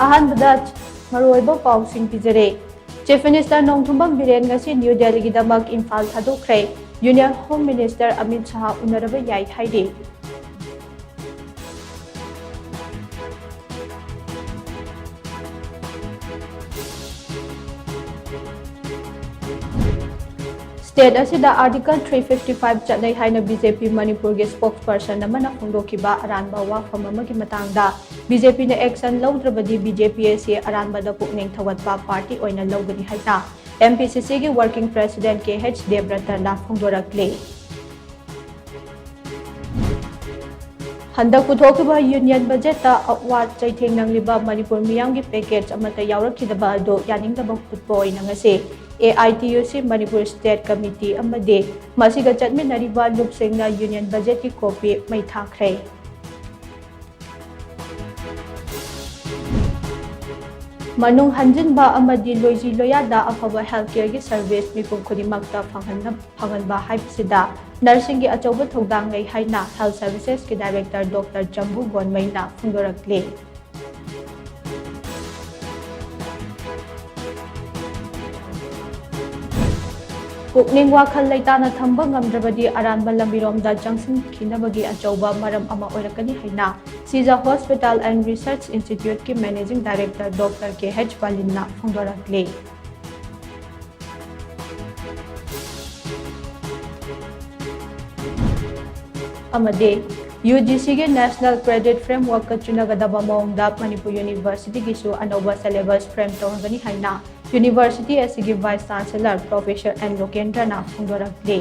अहनबदा मरोइबो पाउसिंग पिजरे chief minister Nongthombam Biren ngasi New Delhi की दमक इम्फाल थादोख्रे union home minister Amit Shah उनरब याई हाइदे स्टेट असिदा आर्टिकल 355 चटनै हाइना बीजेपी मणिपुर के स्पोक्सपर्सन अमना फोंदोखिबा अरानबा वाफम अमगी मतंगदा बीजेपी ने एक्शन लौद्रबदी बीजेपी से अरानबदा पुकनिंग थवतबा पार्टी ओइना लौगनी हाइना एमपीसीसी की वर्किंग प्रेसिडेंट के एच देवव्रतना फोंदोरक्ले हंदक पुथोकिबा यूनियन बजेट अवार्ड चैथेंग नंगलिबा मणिपुर मियाम की पैकेज अमता यावरखिदबा अदो यानिंगदबा फुटबॉय नंगसे AITUC मणिपुर स्टेट कमिटी अमदे मसिगा चटमिनरिबा लुपसेंगना यूनियन बजेट की कॉपी मई थाख्रे मनुंग हंजिनबा अमदि लोइजी लोयादा अफबा हेल्थ केयर की सर्विस मिपुम खुदिमक्ता फंगनबा हाइबसिदा नर्सिंग की अचौबा थौदांग लै हाइना हेल्थ सर्विसेज के डायरेक्टर डॉक्टर चंबू गोनमैना फोंदोरक्ले पुकनिंग वाखल लैताना थंबा ngamdrabadi aranba lambiromda changsinkhinaबगी अचौबा मरम अमा ओइरकनी हाइना Shija hospital and research institute की managing director doctor K H बालिना फोंदोरक्ले अमदे UGC के नेशनल क्रेडिट फ्रेमवर्क का चुनागदबा मौंगदा मणिपुर यूनिवर्सिटी की अनौबा सिलेबस फ्रेम तौरगनी हाइना यूनिवर्सिटी एसिगी वाइस चांसलर प्रोफेसर एन लोकेंद्रना फोंदोरक्ले